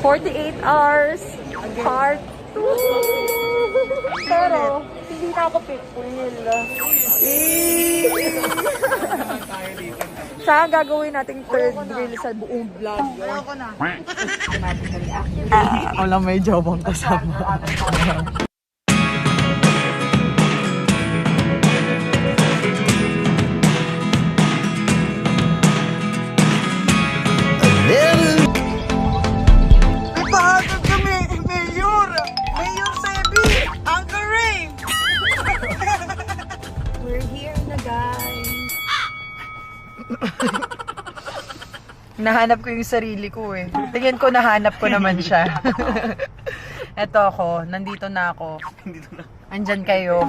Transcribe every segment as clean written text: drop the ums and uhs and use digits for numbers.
48 hours, part 2. Pero, hindi na ako pitbull. Siya ang gagawin nating third reel sa buong vlog. Ayoko na. Wala may jobang kasama. May pahatag kami, Mayor! Mayor Sebi! Uncle Ray! We're here na, guys. Nahanap ko yung sarili ko eh. Tingin ko nahanap ko naman siya. Eto ako, nandito na ako. Andyan kayo.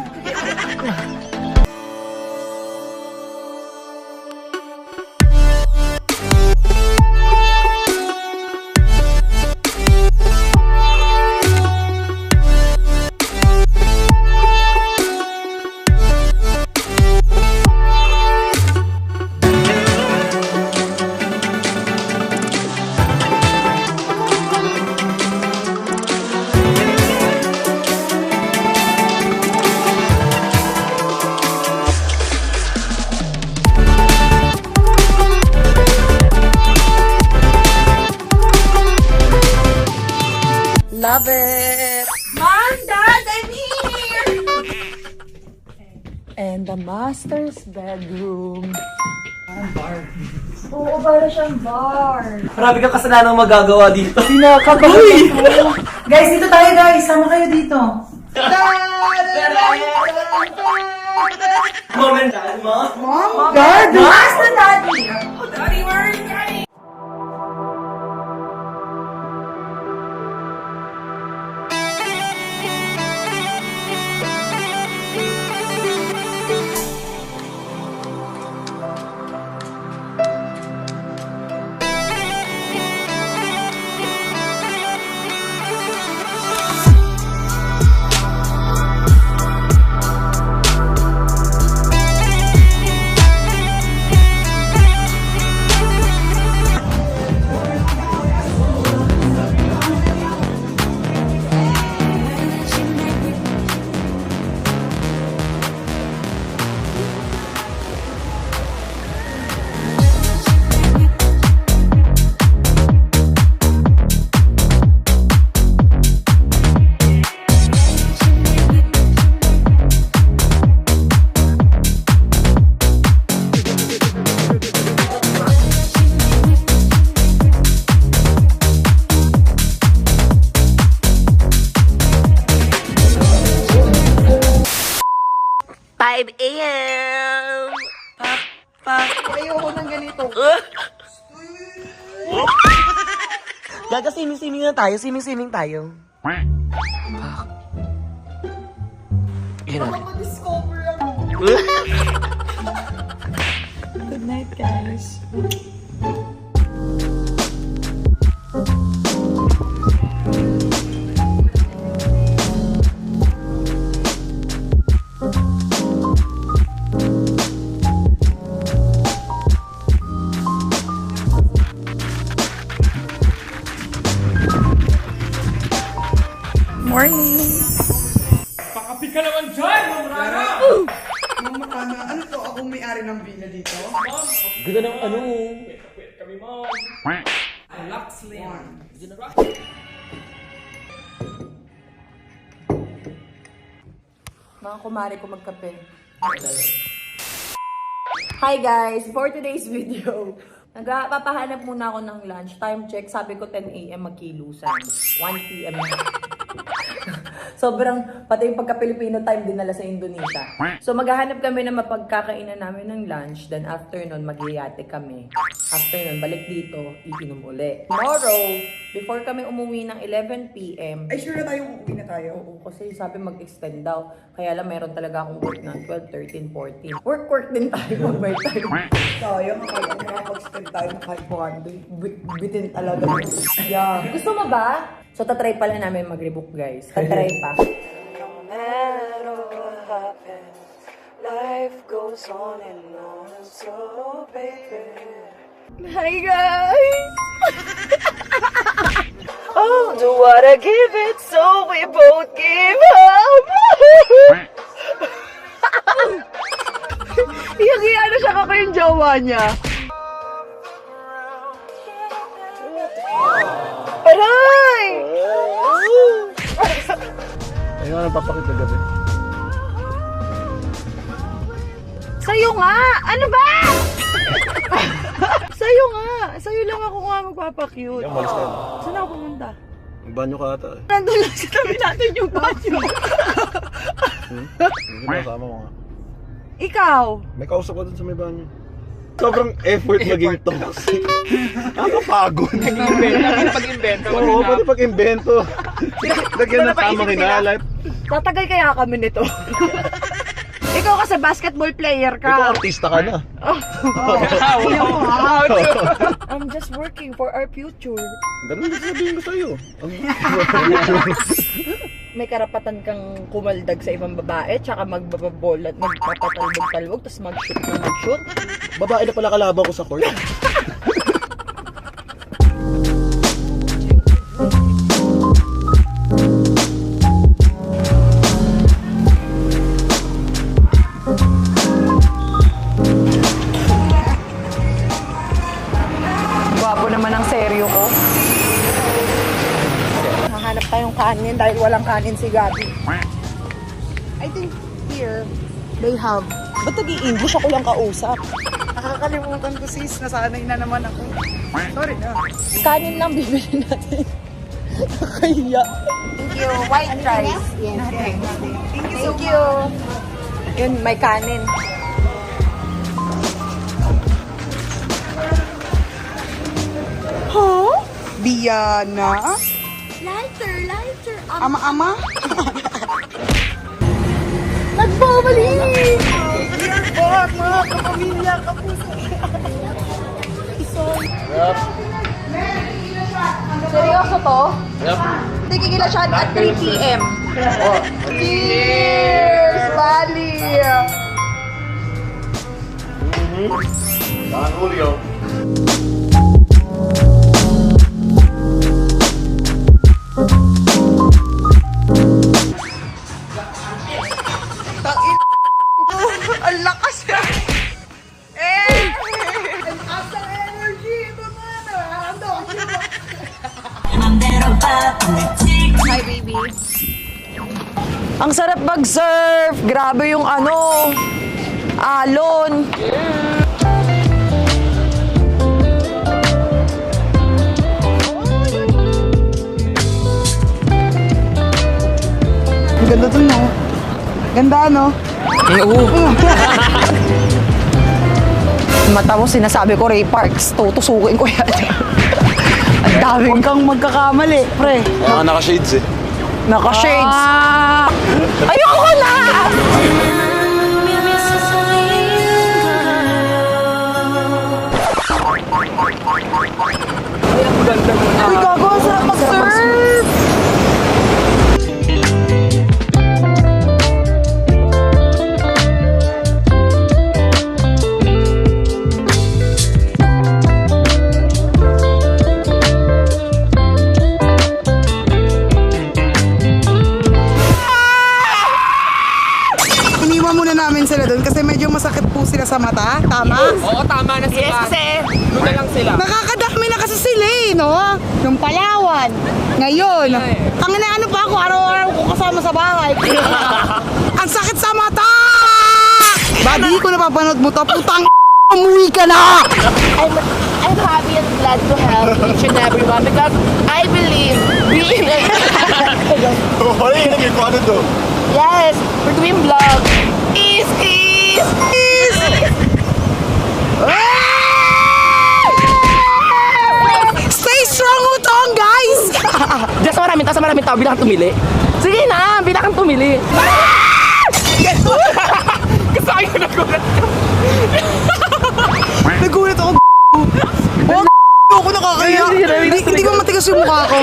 Love it! Mom, Dad, I'm here! And the master's bedroom. Parang bar. Oo, para siyang bar. Marami kang kasalanang magagawa dito. Pinakabahay ko. Guys, dito tayo guys. Sama kayo dito. Mom and Dad, Mom. God! Mas na daddy! Ayoko ng ganito. Gaga, swimming-swimming na tayo. Swimming-swimming tayo. Yan na. Discover ako. Good night, guys. Morning! Pakapi ka naman dyan, Ma'am Rana! Mama, ano to? Akong may-ari ng villa dito? Ganda ng ano. Wait kami, Ma'am. Relax lang. Mga kumari ko magkape. Hi guys! For today's video, nagpapahanap muna ako ng lunch. Time check, sabi ko 10 AM magkilusan. 1 PM na. Sobrang, pati yung pagka-Pilipino time dinala sa Indonesia. So maghahanap kami na mapagkakainan namin ng lunch. Then after nun, mag-iate kami. After nun, balik dito, iinom uli. Tomorrow, before kami umuwi ng 11 PM. Ay, sure na tayo, uuwi na tayo. Oo, kasi sabi mag-extend daw. Kaya lang meron talaga akong work ng 12, 13, 14. Work din tayo mag-buy tayo. Sayang, makapag-spend tayo ng kahit 100. Bitin talaga. Yeah. Gusto mo ba? So, tatry pala namin mag-rebook, guys. Tatry pa. No matter what happens, life goes on and on. So, baby. Hi, guys! Oh wanna give it, so we both give up. Iyak-iyak na siya kako yung jowa niya. Aray! Ayun nga, napapakit na gabi. Sa'yo nga! Ano ba? Sa'yo nga! Sa'yo lang ako nga magpapakyut. Yan, malis ka. Saan ako pumunta? Banyo ka ata eh. Nandun lang sa tabi natin yung banyo. Hindi kasama ko nga. Ikaw? May kausap ko dun sa may banyo. Sobrang effort maging toxic. Nakakapagod. Pag-invento. Oo, pati pag-invento. Lagyan ng tamang hinalay. Tatagal kaya kami nito. Ikaw kasi basketball player Ikaw ka. artista ka na. I'm just working for our future. Ganun din sabihin ko sa'yo. May karapatan kang kumaldag sa ibang babae, tsaka magbababolat, magpapatalbog-talbog, tapos mag-shoot. Babae na pala kalaban ko sa court. Gwapo naman ang seryo ko. Hahanap tayong kanin dahil walang kanin si Gabi. I think here, they have... Ba't nag-i-English ako lang kausap? Nakakalimutan ko sis, nasanay na naman ako. Sorry na. Kanin lang bibili natin. Nakakahiya. Thank you. White rice. Yes. Thank you. Yun, may kanin. Huh? Diana? Lighter. Ama-ama? Nagbabalik! Bakit mga kapamilya, kapuso? Seryoso to? Yep. Tigigila siya at 3 p.m. Cheers! Bali! Saan Julio? Ang lakas na! Ang lakas ng energy! Ito na! Hi, baby. Ang sarap mag-surf! Grabe yung alon. Ang ganda dun, no? Ganda, no? Mata mo, sinasabi ko, Ray Parks. Tutusukin ko yan. Ang daming Kang magkakamali, pre. Kaya naka-shades eh. naka-shades. Ayoko na! Uy, gago, ang sarap mag-surf! Iniwan muna namin sila doon kasi medyo masakit po sila sa mata. Tama? Oo, tama na sila. Doon na lang sila. Nakakadami na kasi sila eh, no? Nung Palawan. Ngayon. Tangina, ano pa ako, araw-araw ko kasama sa bahay. Ang sakit sa mata! Buddy, kung napapanood mo to, putang umuwi ka na! I'm happy and glad to help each and everyone because I believe being Ano yung naging ko ano to? yes, we're doing vlog. Stay strong utong, guys! Just maraming tao bilang tumili. Sige na, bilang tumili. Kasaya na gulat. Nagulat ako, oh, ako nakakaya. Hindi ko matigas yung mukha ko.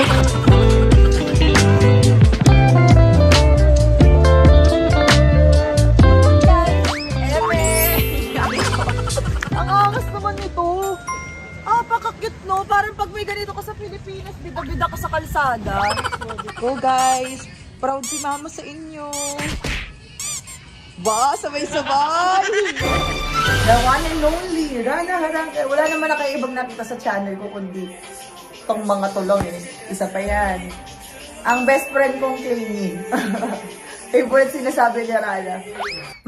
Ang angas naman nito. Apaka cute, no? Parang pag may ganito ka sa Pilipinas, bida-bida ka sa kalsada. Go, guys. Proud si mama sa inyo. Ba, sabay-sabay. The one and only, Rana Harangke. Wala naman na kayo ibang nakita sa channel ko, kundi itong mga tulong eh. Isa pa yan. Ang best friend kong clingy. Favorite sinasabi ni Rana.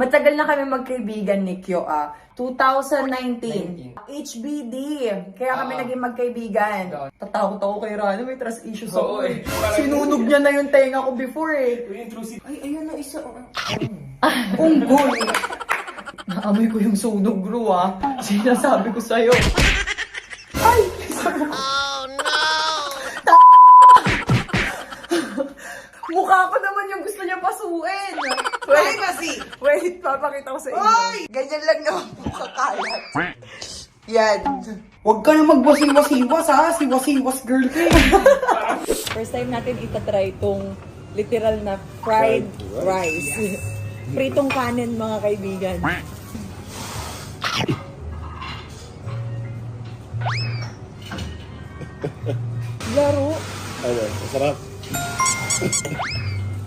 Matagal na kami magkaibigan ni Kyo 2019. HBD. Kaya kami naging magkaibigan. Tatakot ako kay Rana, may trust issues ako eh. Sinunog niya na yung tenga ko before eh. Ay, ayun na isa. Unggol. Naamoy ko yung sunog, bro, Sinasabi ko sa'yo. Ay! Oh, no! Mukha ko naman yung gusto niya pasuin. Privacy. Wait, papakita ko sa inyo. Oy! Ganyan lang naman po kakalat. Yan. Huwag ka na magbasiwas-iwas ha. Siwas-iwas girl ka eh. First time natin itatry itong literal na fried rice. Pritong kanin, mga kaibigan. Laro. Ano, masarap.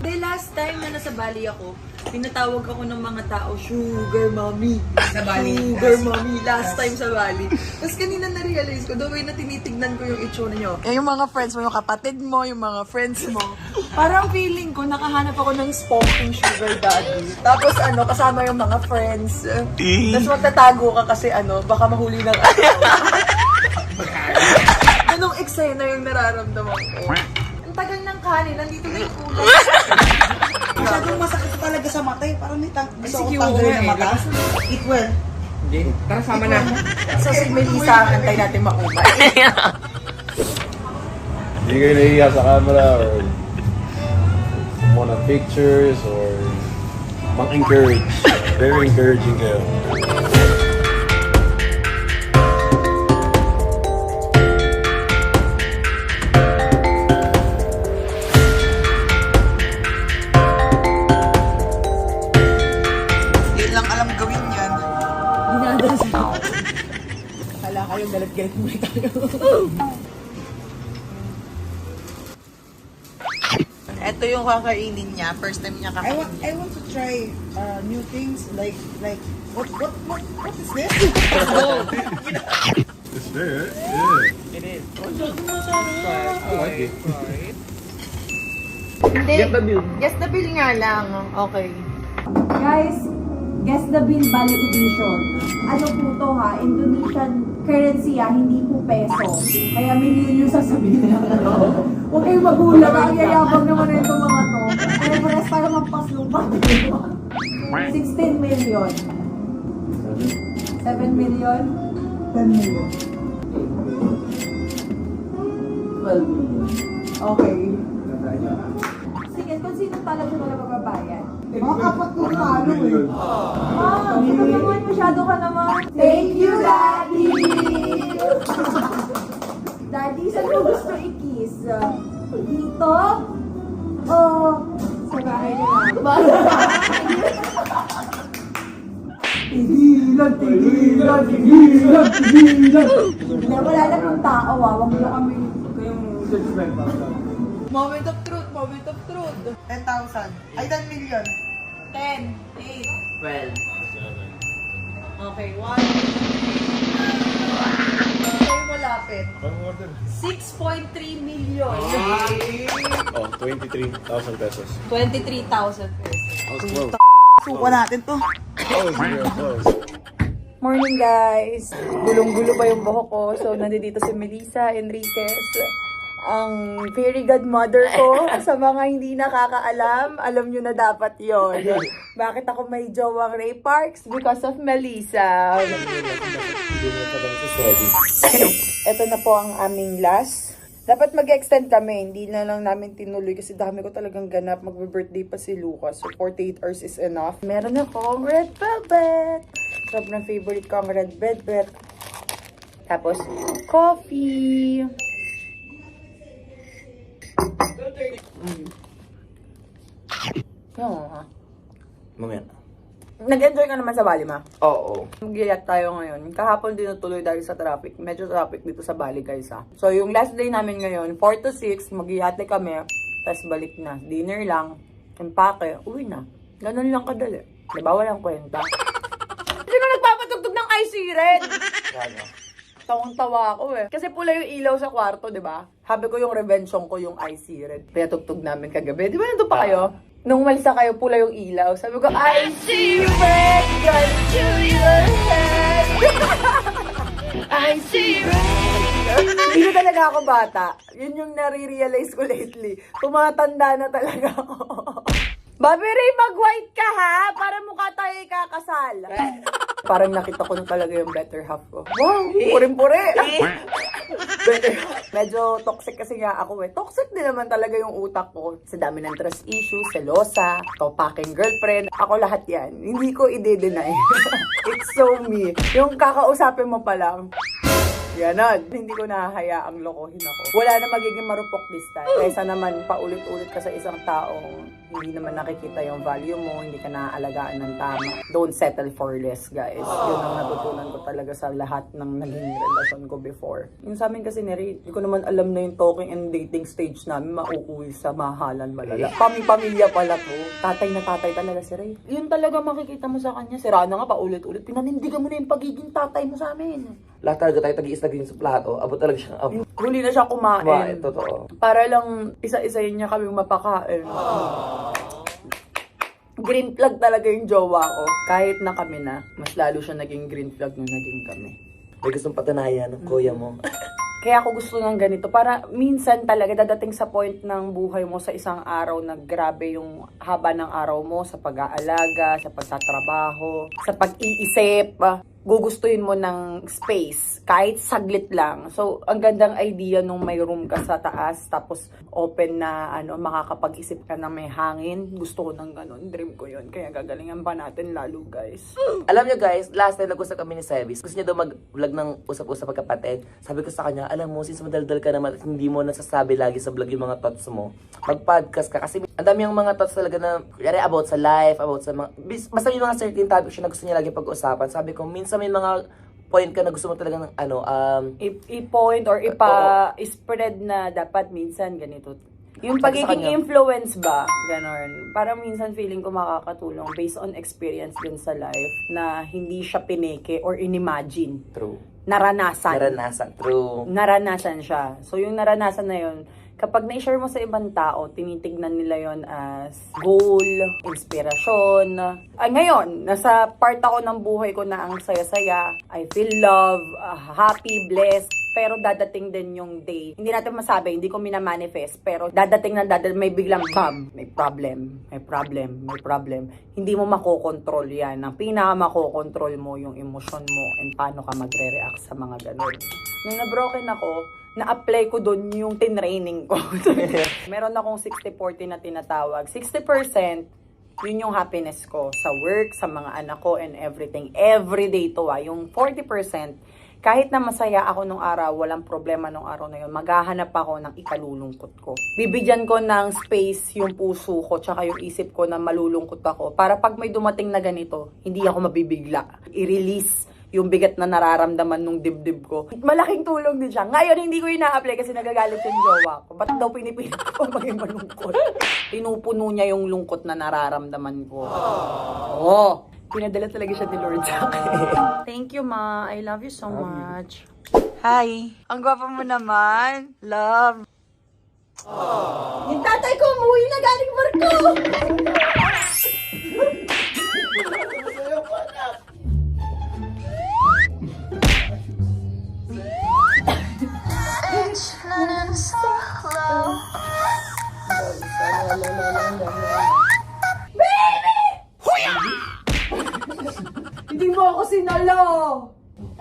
The last time na nasa Bali ako, tinatawag ako ng mga tao, Sugar Mommy. Sa Bali? Sugar Mommy. Last time sa Bali. Tapos kanina na-realize ko, the way na tinitignan ko yung itsura nyo. Yung mga friends mo, yung kapatid mo, yung mga friends mo. Parang feeling ko, nakahanap ako ng sponking sugar daddy. Tapos kasama yung mga friends. Tapos magtatago ka kasi baka mahuli ng Anong eksena yung nararamdaman ko? Ang tagal ng kanin, nandito na yung kulay. Masyadong masakit talaga sa mata eh. Parang may gusto ko Sige, tanggalin oo, na mata. Eat well. Tara, sama na. So si Melissa, antay natin maumay. Hindi kayo nahihiya sa camera or wanna pictures or mang-encourage. Very encouraging kayo. Hindi lang alam gawin yan. Kala kayong galit-galit mo tayo. Ito yung kakainin niya. First time niya I kakainin. want to try new things like what is this? It's there, yeah. It is. I like it. Hindi. Guess the bill nga lang. Okay. Guys, guess the bill Bali edition. Ano po to Indonesian currency hindi po peso. Kaya million yung sasabihin na Huwag kayong magulang. Ang yayabang naman na itong mga to. Kaya pares tayo magpaslupa. 16 million. 7 million. 10 million. 12 million. Okay. Sige, kung sino talaga siya wala mababayan. Mga kapat ng talo eh. Ito naman, masyado ka naman. Thank you, Daddy! Daddy, saan mo gusto i-kiss? Dito? O sa bahay nila? Tigilan, tigilan, tigilan, tigilan! Hindi, wala na kong tao, Huwag mo kami kayong judgment. Moment of truth, moment of truth. 10,000. Ay, 10 million. 10, 8. 12. Okay, 1. Kayo malapit. 6.3 million. Oh, 23,000 pesos. 23,000 pesos. That was close. Suka natin to. Close, real close. Morning guys! Gulong-gulo pa yung buhok ko. So, nandito si Melissa Enriquez. Ang fairy godmother ko. Sa mga hindi nakakaalam, alam nyo na dapat yon. Bakit ako may jowang Ray Parks? Because of Melissa. Ito na po ang aming last. Dapat mag-extend kami. Hindi na lang namin tinuloy kasi dami ko talagang ganap. Magbe-birthday pa si Lucas. So, 48 hours is enough. Meron akong red velvet. Sobrang favorite ko ang red velvet. Tapos, coffee. Yan ha. Mamaya. Nag-enjoy ka naman sa Bali, ma? Oo. Mag-iyak tayo ngayon. Kahapon din natuloy dahil sa traffic. Medyo traffic dito sa Bali, guys, ha. So, yung last day namin ngayon, 4 to 6, mag-iyate kami. Tapos balik na. Dinner lang. Empake. Uwi na. Ganun lang kadali. Diba? Walang kwenta. Sino nagpapatugtog ng IC Red? Tawang-tawa ako eh. Kasi pula yung ilaw sa kwarto, di ba? Habi ko yung revenge song ko yung IC Red. Kaya tugtog namin kagabi. Di ba nandun pa kayo? Nung umalisa kayo, pula yung ilaw. Sabi ko, IC Red, gun to your head. IC Red. Hindi na talaga ako bata. Yun yung nare-realize ko lately. Tumatanda na talaga ako. Bobby Ray, mag-white ka ha! Para mukha tayo ikakasal. Parang nakita ko na talaga yung better half ko. Wow! Puring-puri! Better half. Medyo toxic kasi nga ako eh. Toxic din naman talaga yung utak ko. Sa dami ng trust issues, selosa, topaking girlfriend. Ako lahat yan. Hindi ko i-deny. It's so me. Yung kakausapin mo pa lang, ganon. Hindi ko nahahayaang lokohin ako. Wala na magiging marupok this time. Kaysa naman paulit-ulit ka sa isang taong hindi naman nakikita yung value mo, hindi ka naaalagaan ng tama. Don't settle for less, guys. Yun ang natutunan ko talaga sa lahat ng naging relasyon ko before. Yung sa amin kasi ni Ray, hindi ko naman alam na yung talking and dating stage namin mauuwi sa mahalan malala. Pamilya pala to. Tatay na tatay talaga si Ray. Yun talaga makikita mo sa kanya. Sira na nga paulit-ulit. Pinanindigan mo na yung pagiging tatay mo sa amin. Lahat talaga tayo tag-iis naging sa plato. Abot talaga siya. Huli na siya kumain. Totoo. Para lang isa-isayin niya kaming mapakain. Green flag talaga yung jowa ko. Kahit na kami na, mas lalo siya naging green flag nung naging kami. May gustong patanayan ng kuya mo. Kaya ako gusto ng ganito. Para minsan talaga dadating sa point ng buhay mo sa isang araw na grabe yung haba ng araw mo sa pag-aalaga, sa pagtatrabaho, sa pag-iisip. Gugustuhin mo ng space, kahit saglit lang. So, ang gandang idea nung may room ka sa taas, tapos open na, makakapag-isip ka na may hangin. Gusto ko ng ganun. Dream ko yun. Kaya gagalingan pa natin lalo, guys. Alam nyo guys, last time nag-usap kami ni Sebis. Gusto niya daw mag-vlog ng usap-usap magkapatid. Sabi ko sa kanya, alam mo, since madaldal ka naman at hindi mo nasasabi lagi sa vlog yung mga thoughts mo, mag-podcast ka. Kasi ang dami yung mga thoughts talaga na, yari, about sa life, about sa mga, basta may mga certain topics siya na gusto niya lagi pag-usapan. Sabi ko, minsan may mga point ka na gusto mo talaga ng I-point or ipa-spread na dapat minsan ganito. Yung pagiging influence ba, ganon. Parang minsan feeling ko makakatulong based on experience din sa life na hindi siya pineke or inimagine. True. Naranasan. True. Naranasan siya. So yung naranasan na yun, kapag na-share mo sa ibang tao, tinitignan nila yon as goal, inspirasyon. Ay, ngayon, nasa part ako ng buhay ko na ang saya-saya. I feel love, happy, blessed. Pero dadating din yung day. Hindi natin masabi, hindi ko minamanifest. Pero dadating may biglang bam, may problem. Hindi mo makokontrol yan. Ang pinaka-makokontrol mo yung emosyon mo and paano ka magre-react sa mga ganun. Nung na-broken ako, na-apply ko doon yung tinraining ko. Meron akong 60-40 na tinatawag. 60%, yun yung happiness ko sa work, sa mga anak ko, and everything. Everyday to Yung 40%, kahit na masaya ako nung araw, walang problema nung araw na yun, maghahanap ako ng ikalulungkot ko. Bibigyan ko ng space yung puso ko, tsaka yung isip ko na malulungkot ako. Para pag may dumating na ganito, hindi ako mabibigla. I-release yung bigat na nararamdaman nung dibdib ko. Malaking tulong din siya. Ngayon, hindi ko ina-apply kasi nagagalit yung jowa ko. Ba't daw pinipilit ko maging malungkot? Pinupuno niya yung lungkot na nararamdaman ko. Oo. Pinadala talaga siya ni Lord sa akin. Thank you, Ma. I love you so much. Hi. Ang gwapa mo naman. Love. Yung tatay ko umuwi na galing barko. Hindi mo ako sinalo!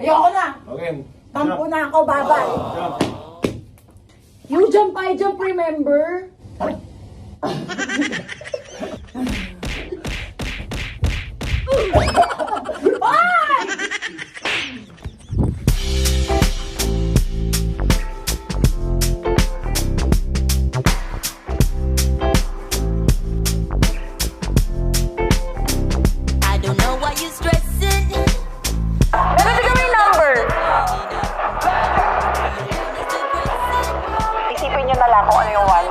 Ayoko na! Okay. Tampo na ako, babay! You jump, I jump, remember? I don't know niyo na lang kung ano yung one.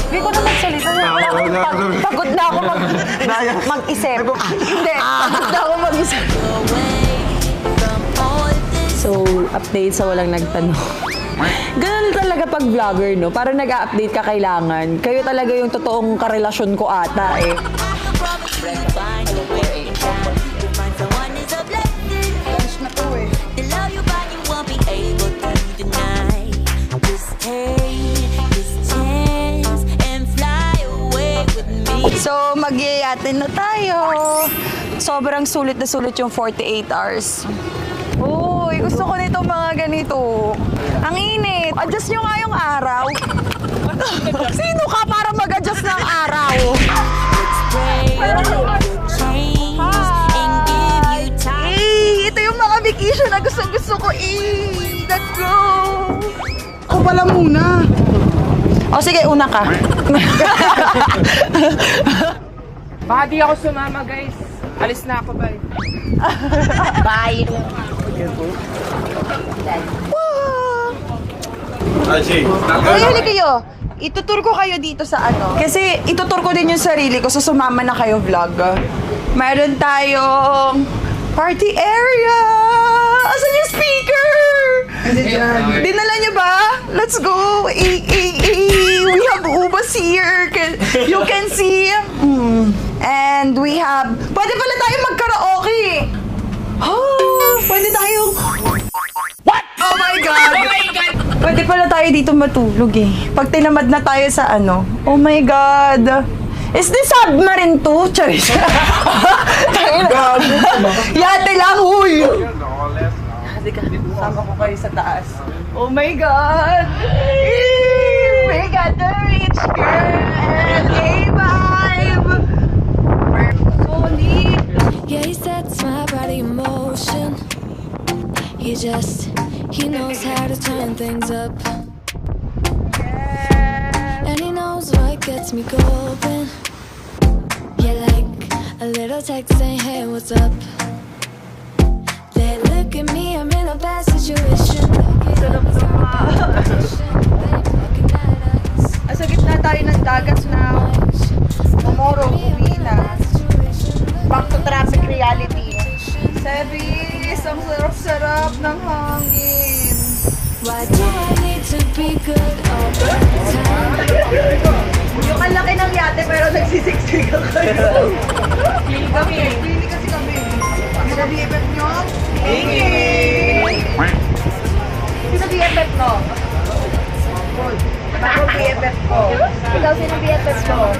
Hindi ko na magsalita. Pagod na ako mag-isip. Hindi, pagod na ako mag-isip. So, update sa walang nagtanong. Ganun talaga pag vlogger, no? Para nag-update ka kailangan. Kayo talaga yung totoong karelasyon ko ata, eh. So, magyayatin na tayo. Sobrang sulit na sulit yung 48 hours. Uy, gusto ko nito mga ganito. Ang init. Adjust nyo nga yung araw. Sino ka para mag-adjust ng araw? Ito yung mga vacation na gusto ko. Let's go! Ako pala muna. O sige, una ka. Baka di ako sumama, guys. Alis na ako, bye. Bye. Ay, huli kayo. Itutur ko kayo dito sa ano. Kasi itutur ko din yung sarili ko, so sumama na kayo vlog. Meron tayong party area. Asan yung speaker? Dinala niyo ba? Let's go. We have ubas here. You can see. And we have... Pwede pala tayo mag-karaoke. Pwede tayong... What? Oh my God! Pwede pala tayo dito matulog eh. Pag tinamad na tayo sa ano. Oh my God! Is this submarine to? Choice. Yate lang, huy! Sama ko kayo sa taas. Oh my God! We got the rich girl! A-vibe! Solid! Yeah, he sets my body in motion. He knows how to turn things up. And he knows what gets me going. Yeah, like a little text saying, hey, what's up? They look at me, I'm in a bad situation. Sa gitna tayo ng dagat now. Tomorrow, uwi na. Back to traffic reality. Service, ang sarap-sarap ng hangin. Why do I need to be good all the time? Yung ang laki ng yate pero nagsisiksik ako. Pili kasi kami. Sino BFF nyo? Sino BFF mo? Ako BFF ko. Ikaw sino BFF ko?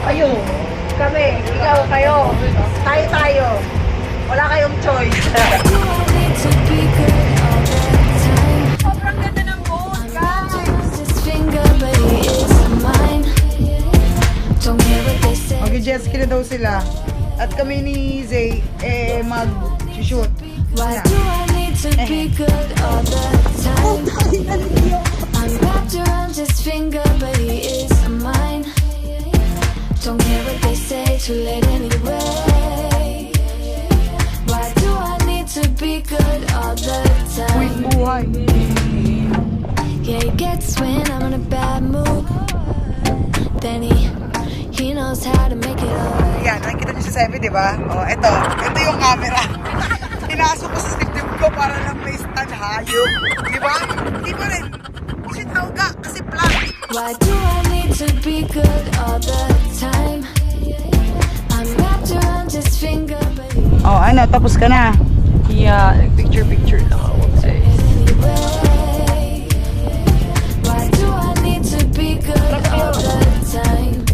Ayun. Kami. Ikaw, kayo. Tayo. Wala kayong choice. Do I need to be good all the time? Sobrang ganda ng boat, guys. His finger, but he is mine. Don't care what they say. Mag-jet ski na daw sila. At kami ni Zay, mag-shoot. Why do I need to be good all the time? I'm wrapped around his finger, but he is mine. Don't care what they say, too late anyway. Why do I need to be good all the time? Buhay. Yeah, he gets when I'm in a bad mood. Then he knows how to make it all. Yan, nakikita niyo si Sebi, di ba? Oh, ito yung camera. Pinasok ko sa dibdib ko para lang may stand hayop. Di ba? Di ba rin? Kasi tawga, kasi plan. Why do I need to be good all the time? I'm wrapped around his finger, but Oh, ano, tapos ka na. Yeah, picture lang ako. anyway. Why do I need to be good all the time?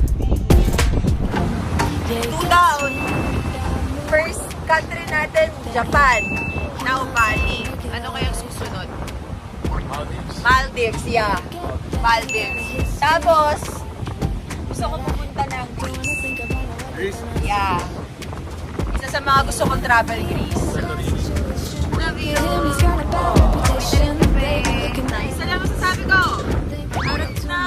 Two down. First country natin, Japan. Now, Bali. Ano kayang susunod? Maldives, yeah. Maldives. Tapos, gusto ko pupunta ng Greece. Yeah. Isa sa mga gusto kong travel, Greece. Love you. Isa lang masasabi ko. Harap na.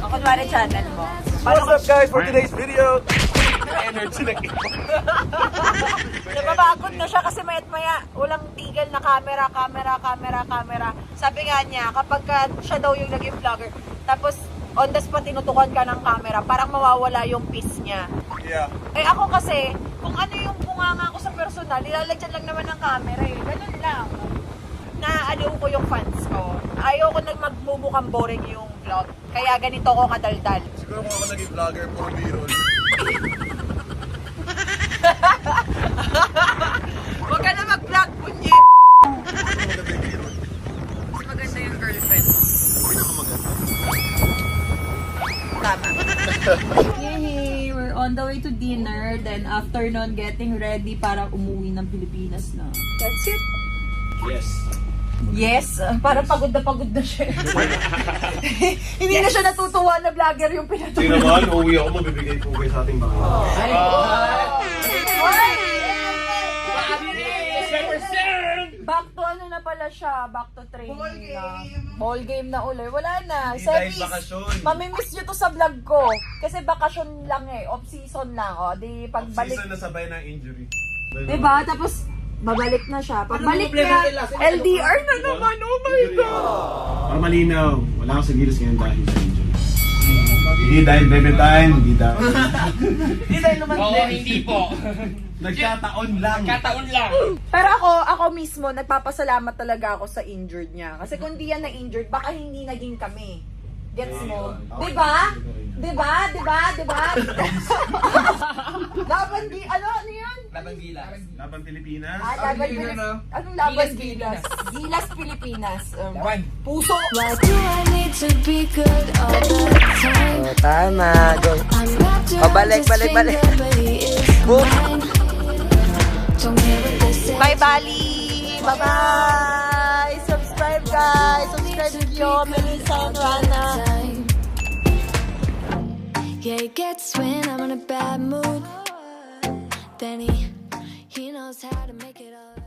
O, kunwari channel mo. What's up guys for today's video? Energy na Napapagod na siya kasi mayat maya, walang tigil na camera. Sabi nga niya, kapag siya daw yung naging vlogger, tapos on the spot tinutukan ka ng camera, parang mawawala yung peace niya. Yeah. Eh ako kasi, kung ano yung bunganga ko sa personal, nilalagyan lang naman ng camera eh. Ganun lang. Naaliw ko yung fans ko. Ayoko nang magmumukhang boring yung vlog. Kaya ganito ko kadaldal. Siguro kung ako naging vlogger, puro B-roll. Huwag ka na mag-vlog, punye! Mas maganda yung girlfriend. Tama. Yay! We're on the way to dinner. Then after nun, getting ready para umuwi ng Pilipinas na. That's it. Yes. Yes, parang pagod na siya. Hindi na siya natutuwa na vlogger yung Tingnan pinatuloy. mo, uuwi ako, mabibigay ko kayo sa ating bahay. Back to ano na pala siya, back to training na. Ball game na ulit. Wala na. Hindi dahil Sebis, bakasyon. mamimiss nyo to sa vlog ko. Kasi bakasyon lang eh, off-season lang. O, di pagbalik. Season na sabay ng injury. Diba? Tapos, babalik na siya. Pagbalik niya, LDR na naman. Oh my God! Para malinaw, wala akong sa gilas ngayon dahil sa injury. Hindi dahil baby time, hindi dahil. Hindi tayo lumantay. Oo, hindi po. Nagkataon lang. Kataon lang. Pero ako mismo, nagpapasalamat talaga ako sa injured niya. Kasi kung di yan na-injured, baka hindi naging kami. Gets mo? Diba? Diba? Laban di, ano yun? Laban Pilipinas. Laban Pilipinas. Anong laban Gilas? Gilas Pilipinas. Puso. Why do I need to be good all the time? Oh, tama. Go. I'm wrapped around balik, his balik, balik. finger, but he is mine. Don't care what they say. Bye, Bali! Bye-bye! Subscribe, guys! Subscribe to Yo, Melissa, and Rana. Yeah, he gets when I'm in a bad mood. Then he knows how to make it all.